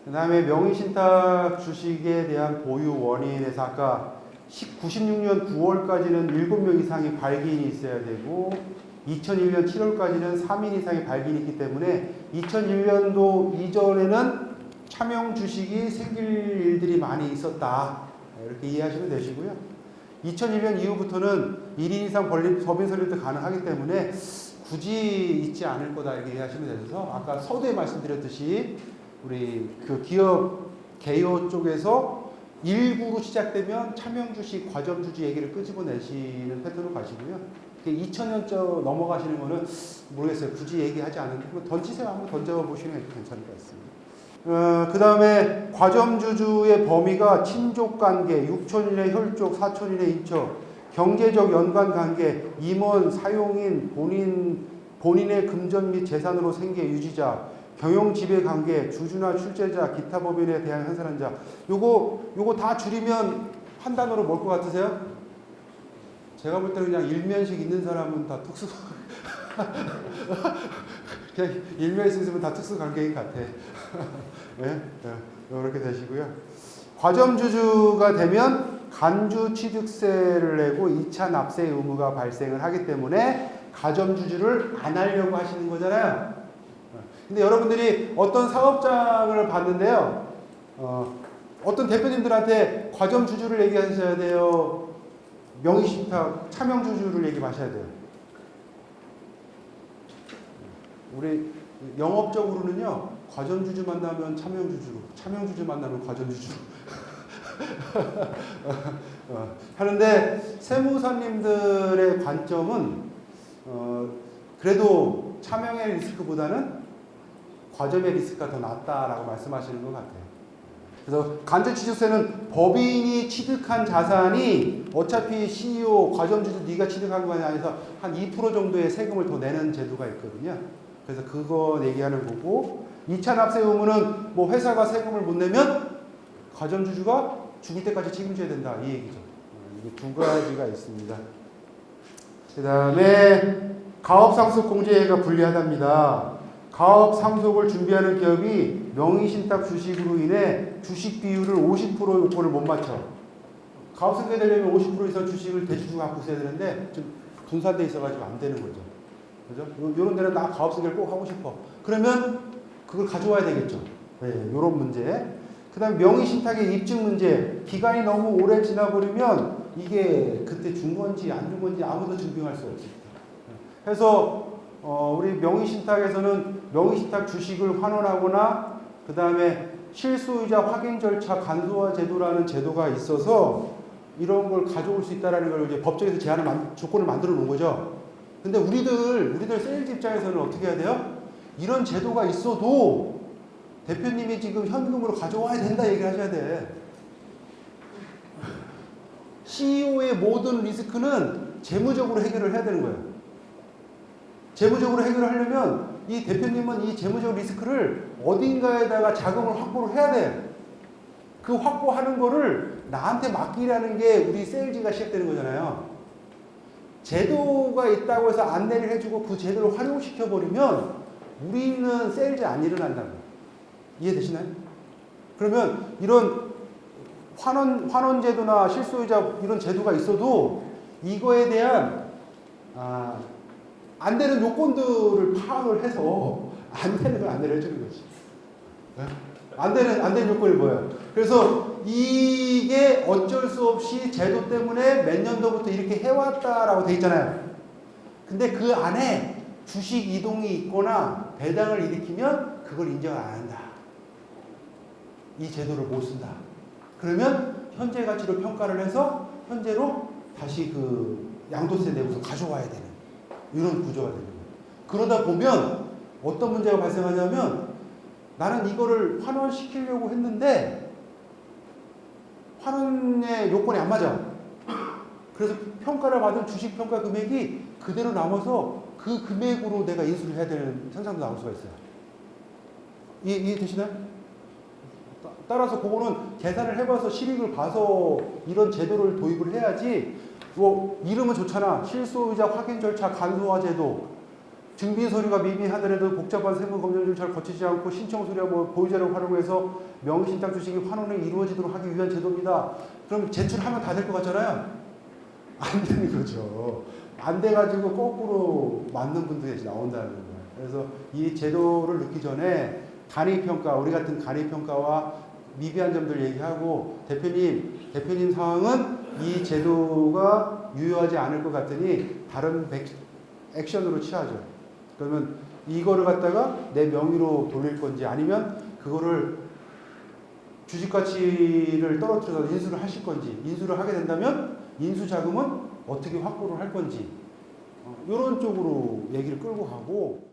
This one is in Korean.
그 다음에 명의신탁 주식에 대한 보유 원인에서 아까 96년 9월까지는 7명 이상의 발기인이 있어야 되고 2001년 7월까지는 3인 이상의 발기인이 있기 때문에 2001년도 이전에는 차명 주식이 생길 일들이 많이 있었다. 이렇게 이해하시면 되시고요. 2001년 이후부터는 1인 이상 법인 설립도 가능하기 때문에 굳이 있지 않을 거다 이렇게 이해하시면 되셔서 아까 서두에 말씀드렸듯이 우리 그 기업 개요 쪽에서 일부로 시작되면 차명 주식, 과점 주식 얘기를 끄집어내시는 패턴으로 가시고요. 2000년쯤 넘어가시는 거는 모르겠어요. 굳이 얘기하지 않는데 던지세요. 한번 던져보시는 게 괜찮을 것 같습니다. 그 다음에 과점주주의 범위가 친족관계, 육촌인의 혈족, 사촌인의 인척, 경제적 연관관계, 임원, 사용인, 본인의 금전 및 재산으로 생계 유지자, 경영지배관계, 주주나 출제자, 기타 법인에 대한 현산한 자. 요거 다 줄이면 한 단어로 뭘 것 같으세요? 제가 볼 때는 그냥 일면식 있는 사람은 다 특수 그냥 일면식 있으면 다 특수관계인 것 같아. 네? 이렇게 되시고요. 과점주주가 되면 간주 취득세를 내고 2차 납세 의무가 발생을 하기 때문에 가점주주를 안 하려고 하시는 거잖아요. 근데 여러분들이 어떤 사업장을 봤는데요. 어떤 대표님들한테 과점주주를 얘기하셔야 돼요. 명의신탁, 차명주주를 얘기하셔야 돼요. 우리 영업적으로는요. 과점주주 만나면 차명주주로, 차명주주 만나면 과점주주로 하는데 세무사님들의 관점은 그래도 차명의 리스크보다는 과점의 리스크가 더 낫다라고 말씀하시는 것 같아요. 그래서 간접취득세는 법인이 취득한 자산이 어차피 CEO, 과점주주 네가 취득한 거 아니라 한 2% 정도의 세금을 더 내는 제도가 있거든요. 그래서 그거 얘기하는 거고 2차 납세 의무는 뭐 회사가 세금을 못 내면 과점주주가 죽을 때까지 책임져야 된다 이 얘기죠. 이게 두 가지가 있습니다. 그 다음에 가업상속 공제가 불리하답니다. 가업 상속을 준비하는 기업이 명의신탁 주식으로 인해 주식 비율을 50% 요건을 못 맞춰. 가업 승계되려면 50% 이상 주식을 대주주가 갖고 있어야 되는데 좀 분산돼 있어가지고 안 되는 거죠. 그죠? 요런 데는 나 가업 승계를 꼭 하고 싶어. 그러면 그걸 가져와야 되겠죠. 네, 요런 문제. 그 다음에 명의신탁의 입증 문제. 기간이 너무 오래 지나버리면 이게 그때 준 건지 안 준 건지 아무도 증명할 수 없습니다. 그래서 우리 명의신탁에서는 명의신탁 주식을 환원하거나 그 다음에 실소유자 확인 절차 간소화 제도라는 제도가 있어서 이런 걸 가져올 수 있다는 걸 이제 법정에서 조건을 만들어 놓은 거죠. 근데 우리들 세일즈 입장에서는 어떻게 해야 돼요? 이런 제도가 있어도 대표님이 지금 현금으로 가져와야 된다 얘기를 하셔야 돼. CEO의 모든 리스크는 재무적으로 해결을 해야 되는 거예요. 재무적으로 해결을 하려면 이 대표님은 이 재무적 리스크를 어딘가에다가 자금을 확보를 해야 돼. 그 확보하는 거를 나한테 맡기라는 게 우리 세일즈가 시작되는 거잖아요. 제도가 있다고 해서 안내를 해주고 그 제도를 활용시켜버리면 우리는 세일즈 안 일어난다는 거예요. 이해되시나요? 그러면 이런 환원 제도나 실소유자 이런 제도가 있어도 이거에 대한 안 되는 요건들을 파악을 해서 안 되는 걸 안내를 해주는 거지. 네? 안 되는 요건이 뭐예요? 그래서 이게 어쩔 수 없이 제도 때문에 몇 년도부터 이렇게 해왔다라고 돼 있잖아요. 근데 그 안에 주식 이동이 있거나 배당을 일으키면 그걸 인정을 안 한다. 이 제도를 못 쓴다. 그러면 현재 가치로 평가를 해서 현재로 다시 그 양도세 내고서 가져와야 되는 이런 구조가 되는 거예요. 그러다 보면 어떤 문제가 발생하냐면 나는 이거를 환원시키려고 했는데 환원의 요건이 안 맞아. 그래서 평가를 받은 주식 평가 금액이 그대로 남아서 그 금액으로 내가 인수를 해야 되는 현상도 나올 수가 있어요. 이해되시나요? 따라서 그거는 계산을 해봐서 실익을 봐서 이런 제도를 도입을 해야지. 뭐 이름은 좋잖아. 실소유자 확인 절차 간소화 제도. 증빙 서류가 미비하더라도 복잡한 세무 검증을 잘 거치지 않고 신청 서류와 뭐 보유자를 활용해서 명의신탁 주식이 환원이 이루어지도록 하기 위한 제도입니다. 그럼 제출하면 다 될 것 같잖아요. 안 되는 거죠. 안 돼가지고 거꾸로 맞는 분들이 나온다는 거예요. 그래서 이 제도를 넣기 전에 간이평가, 우리 같은 간이평가와 미비한 점들 얘기하고 대표님 상황은 이 제도가 유효하지 않을 것 같으니 다른 액션으로 취하죠. 그러면 이거를 갖다가 내 명의로 돌릴 건지 아니면 그거를 주식 가치를 떨어뜨려서 인수를 하실 건지, 인수를 하게 된다면 인수 자금은 어떻게 확보를 할 건지 이런 쪽으로 얘기를 끌고 가고